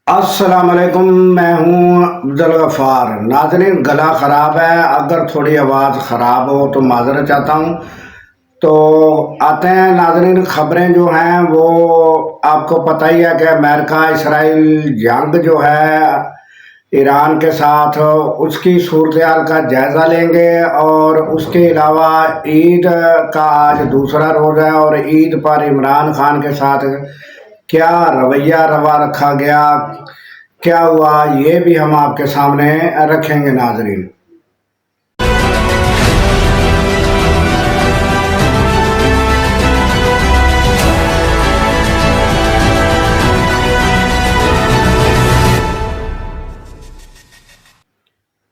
अस्सलाम वालेकुम। मैं हूं अब्दुल गफ़ार। नाज़रीन, गला ख़राब है, अगर थोड़ी आवाज़ ख़राब हो तो माज़रत चाहता हूं। तो आते हैं नाज़रीन, ख़बरें जो हैं वो आपको पता ही है कि अमेरिका इसराइल जंग जो है ईरान के साथ, उसकी सूरत हाल का जायज़ा लेंगे। और उसके अलावा ईद का आज दूसरा रोज़ है और ईद पर इमरान खान के साथ क्या रवैया रवा रखा गया, क्या हुआ, ये भी हम आपके सामने रखेंगे नाजरीन।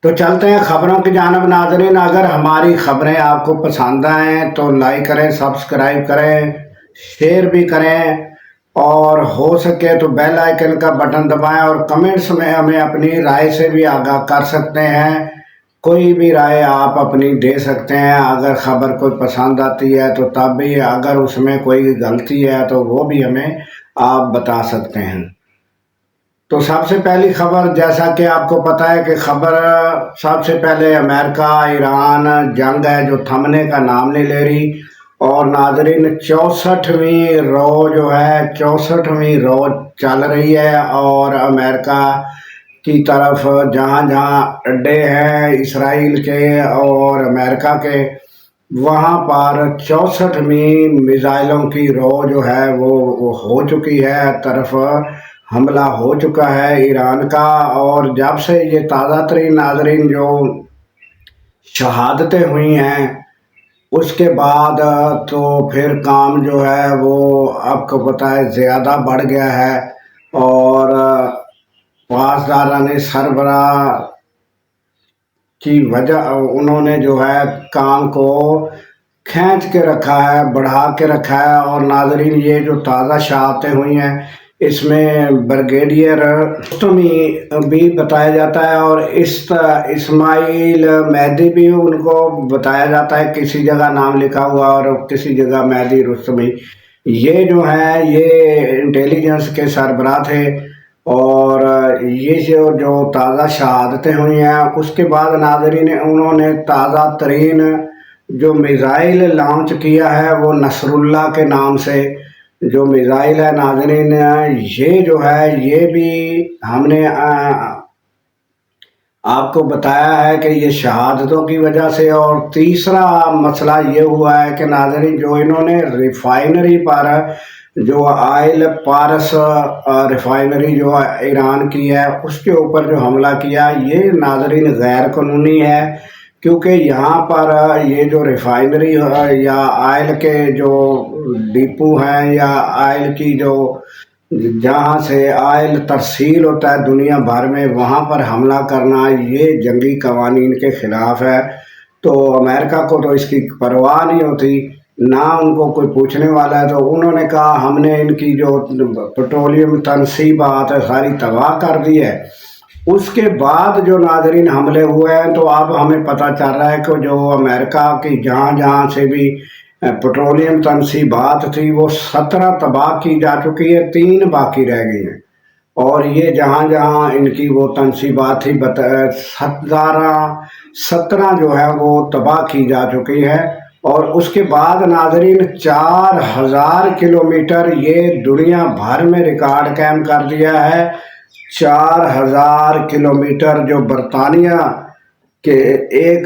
तो चलते हैं खबरों की जानब नाजरीन। अगर हमारी खबरें आपको पसंद आएँ तो लाइक करें, सब्सक्राइब करें, शेयर भी करें और हो सके तो बेल आइकन का बटन दबाएं और कमेंट्स में हमें अपनी राय से भी आगाह कर सकते हैं। कोई भी राय आप अपनी दे सकते हैं। अगर खबर कोई पसंद आती है तो तब भी, अगर उसमें कोई गलती है तो वो भी हमें आप बता सकते हैं। तो सबसे पहली खबर, जैसा कि आपको पता है कि खबर सबसे पहले अमेरिका ईरान जंग है जो थमने का नाम नहीं ले रही। और नाजरीन, 64वीं रोज जो है, 64वीं रोज चल रही है। और अमेरिका की तरफ जहाँ जहाँ अड्डे हैं इसराइल के और अमेरिका के, वहाँ पर 64वीं मिसाइलों की रो जो है वो हो चुकी है। तरफ हमला हो चुका है ईरान का। और जब से ये ताज़ा तरीन नाजरीन जो शहादतें हुई हैं, उसके बाद तो फिर काम जो है वो आपको पता है ज़्यादा बढ़ गया है। और पासदारान सरबरा की वजह, उन्होंने जो है काम को खींच के रखा है, बढ़ा के रखा है। और नाजरीन, ये जो ताज़ा शहादतें हुई हैं, इसमें ब्रिगेडियर रुस्तमी भी बताया जाता है और इस्माइल मेहदी भी उनको बताया जाता है। किसी जगह नाम लिखा हुआ और किसी जगह मेहदी रुस्तमी। ये जो है ये इंटेलिजेंस के सरबराह थे। और ये जो ताज़ा शहादतें हुई हैं, उसके बाद नाजरीन उन्होंने ताज़ा तरीन जो मिज़ाइल लॉन्च किया है वो नसरुल्लाह के नाम से जो मिज़ाइल है नाजरीन, ये जो है ये भी हमने आपको बताया है कि ये शहादतों की वजह से। और तीसरा मसला ये हुआ है कि नाजरीन, जो इन्होंने रिफाइनरी पर जो आयल पारस रिफाइनरी जो ईरान की है, उसके ऊपर जो हमला किया, ये नाजरीन गैर कानूनी है। क्योंकि यहाँ पर ये जो रिफाइनरी या आयल के जो डिपो हैं या आयल की जो जहाँ से आयल तरसील होता है दुनिया भर में, वहाँ पर हमला करना ये जंगी कवानीन के ख़िलाफ़ है। तो अमेरिका को तो इसकी परवाह नहीं होती, ना उनको कोई पूछने वाला है। तो उन्होंने कहा हमने इनकी जो पेट्रोलियम तनसीबात है सारी तबाह कर दी है। उसके बाद जो नाजरीन हमले हुए हैं, तो अब हमें पता चल रहा है कि जो अमेरिका की जहाँ जहाँ से भी पेट्रोलियम तनसीबात थी वो 17 तबाह की जा चुकी है, 3 बाकी रह गई हैं। और ये जहाँ जहाँ इनकी वो तनसीबात थी 17 जो है वो तबाह की जा चुकी है। और उसके बाद नाजरीन 4000 किलोमीटर ये दुनिया भर में रिकॉर्ड कायम कर दिया है। 4000 किलोमीटर जो बरतानिया के एक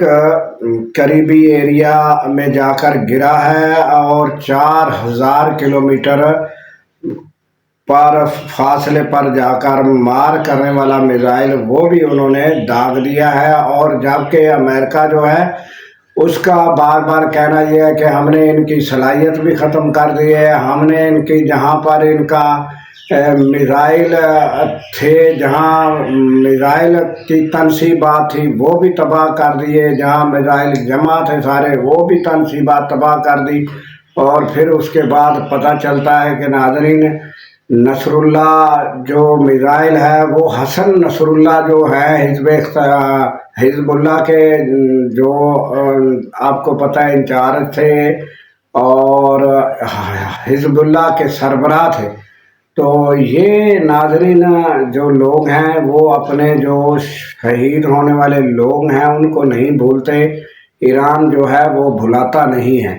करीबी एरिया में जाकर गिरा है। और 4000 किलोमीटर पर फासले पर जाकर मार करने वाला मिसाइल वो भी उन्होंने दाग दिया है। और जबकि अमेरिका जो है उसका बार बार कहना यह है कि हमने इनकी सलाहियत भी ख़त्म कर दी है, हमने इनकी जहाँ पर इनका मिसाइल थे, जहाँ मिसाइल की तनसीबात थी वो भी तबाह कर दिए, जहाँ मिसाइल जमा थे सारे वो भी तनसीबात तबाह कर दी। और फिर उसके बाद पता चलता है कि नाजरीन, नसरुल्लाह जो मिसाइल है वो हसन नसरुल्लाह जो है हिजबुल्लाह के जो आपको पता है इंचार्ज थे और हिजबुल्लाह के सरबराह थे। تو یہ ناظرین جو لوگ ہیں وہ اپنے جو شہید ہونے والے لوگ ہیں ان کو نہیں بھولتے، ایران جو ہے وہ بھلاتا نہیں ہے۔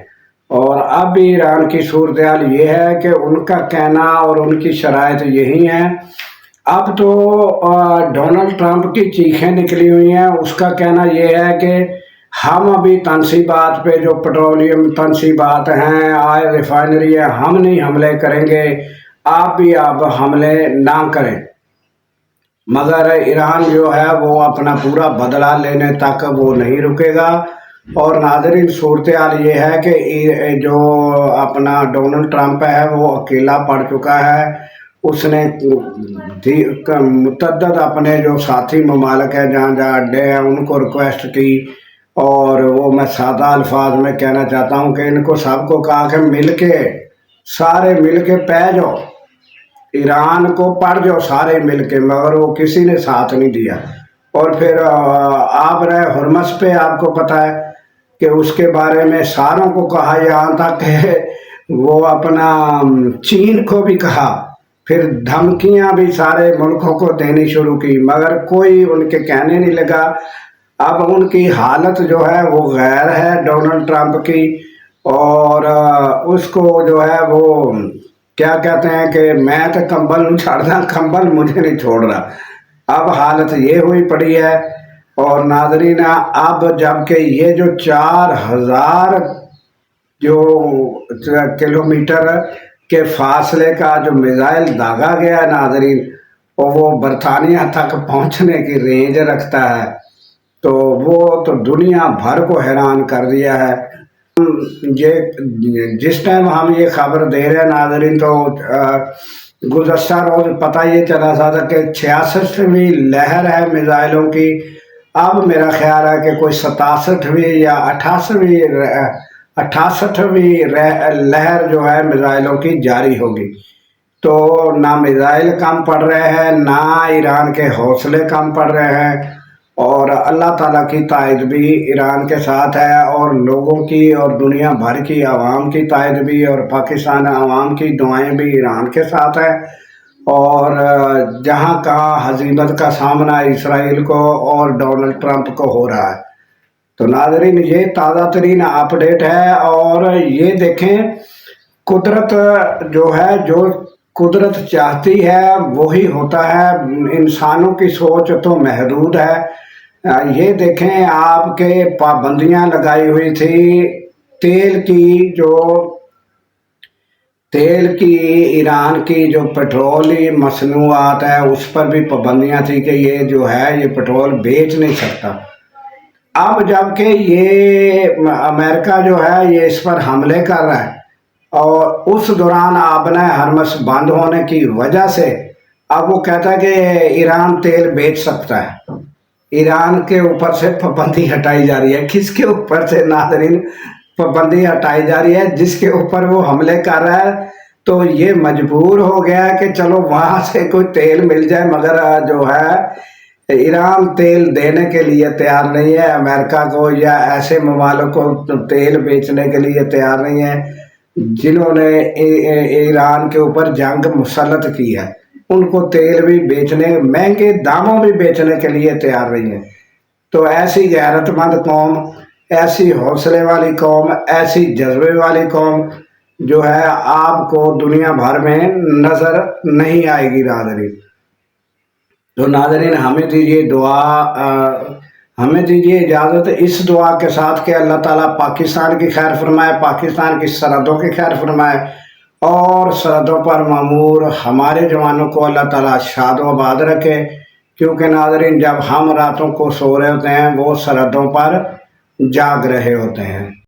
اور اب بھی ایران کی صورتحال یہ ہے کہ ان کا کہنا اور ان کی شرائط یہی ہیں۔ اب تو ڈونلڈ ٹرمپ کی چیخیں نکلی ہوئی ہیں، اس کا کہنا یہ ہے کہ ہم ابھی تنصیبات پہ جو پیٹرولیم تنصیبات ہیں، آئل ریفائنری ہے، ہم نہیں حملے کریں گے، آپ بھی اب حملے نہ کریں۔ مگر ایران جو ہے وہ اپنا پورا بدلہ لینے تک وہ نہیں رکے گا۔ اور ناظرین صورتحال یہ ہے کہ جو اپنا ڈونلڈ ٹرمپ ہے وہ اکیلا پڑ چکا ہے۔ اس نے متعدد اپنے جو ساتھی ممالک ہیں جہاں جہاں اڈے ہیں ان کو ریکویسٹ کی، اور وہ میں سادہ الفاظ میں کہنا چاہتا ہوں کہ ان کو سب کو کہا کہ سارے مل کے پہ جاؤ، ایران کو پڑ جاؤ سارے مل کے، مگر وہ کسی نے ساتھ نہیں دیا۔ اور پھر آپ رہے ہرمس پہ، آپ کو پتہ ہے کہ اس کے بارے میں ساروں کو کہا، یہاں تک کہ وہ اپنا چین کو بھی کہا، پھر دھمکیاں بھی سارے ملکوں کو دینی شروع کی، مگر کوئی ان کے کہنے نہیں لگا۔ اب ان کی حالت جو ہے وہ غیر ہے ڈونلڈ ٹرمپ کی، اور اس کو جو ہے وہ کیا کہتے ہیں کہ میں تو کمبل نہیں چھاڑتا، کمبل مجھے نہیں چھوڑ رہا۔ اب حالت یہ ہوئی پڑی ہے۔ اور ناظرین اب جب کہ یہ جو 4000 جو کلومیٹر کے فاصلے کا جو میزائل داغا گیا ہے ناظرین، اور وہ برطانیہ تک پہنچنے کی رینج رکھتا ہے، تو وہ تو دنیا بھر کو حیران کر دیا ہے۔ جس ٹائم ہم یہ خبر دے رہے ہیں ناظرین تو گزشتہ روز پتہ یہ چلا تھا کہ 66ویں لہر ہے میزائلوں کی۔ اب میرا خیال ہے کہ کوئی 67ویں یا 68ویں لہر جو ہے میزائلوں کی جاری ہوگی۔ تو نہ میزائل کم پڑ رہے ہیں، نہ ایران کے حوصلے کم پڑ رہے ہیں، اور اللہ تعالیٰ کی تائید بھی ایران کے ساتھ ہے، اور لوگوں کی اور دنیا بھر کی عوام کی تائید بھی، اور پاکستان عوام کی دعائیں بھی ایران کے ساتھ ہیں۔ اور جہاں کہاں ہزیمت کا سامنا اسرائیل کو اور ڈونلڈ ٹرمپ کو ہو رہا ہے۔ تو ناظرین یہ تازہ ترین اپڈیٹ ہے، اور یہ دیکھیں قدرت جو ہے، جو قدرت چاہتی ہے وہی ہوتا ہے، انسانوں کی سوچ تو محدود ہے۔ یہ دیکھیں آپ کے پابندیاں لگائی ہوئی تھی تیل کی ایران کی جو پیٹرولی مصنوعات ہے اس پر بھی پابندیاں تھی کہ یہ جو ہے یہ پیٹرول بیچ نہیں سکتا۔ اب جب کہ یہ امریکہ جو ہے یہ اس پر حملے کر رہا ہے، اور اس دوران آبنہ ہرمس بند ہونے کی وجہ سے اب وہ کہتا ہے کہ ایران تیل بیچ سکتا ہے۔ ایران کے اوپر سے پابندی ہٹائی جا رہی ہے۔ کس کے اوپر سے ناظرین پابندی ہٹائی جا رہی ہے؟ جس کے اوپر وہ حملے کر رہا ہے، تو یہ مجبور ہو گیا ہے کہ چلو وہاں سے کوئی تیل مل جائے، مگر جو ہے ایران تیل دینے کے لیے تیار نہیں ہے امریکہ کو، یا ایسے ممالک کو تیل بیچنے کے لیے تیار نہیں ہے جنہوں نے ایران کے اوپر جنگ مسلط کی ہے۔ ان کو تیل بھی بیچنے، مہنگے داموں بھی بیچنے کے لیے تیار نہیں ہے۔ تو ایسی غیرت مند قوم، ایسی حوصلے والی قوم، ایسی جذبے والی قوم جو ہے آپ کو دنیا بھر میں نظر نہیں آئے گی ناظرین۔ تو ناظرین ہمیں دیجیے اجازت اس دعا کے ساتھ کہ اللہ تعالیٰ پاکستان کی خیر فرمائے، پاکستان کی سرحدوں کی خیر فرمائے، اور سرحدوں پر معمور ہمارے جوانوں کو اللہ تعالیٰ شاد و آباد رکھے، کیونکہ ناظرین جب ہم راتوں کو سو رہے ہوتے ہیں وہ سرحدوں پر جاگ رہے ہوتے ہیں۔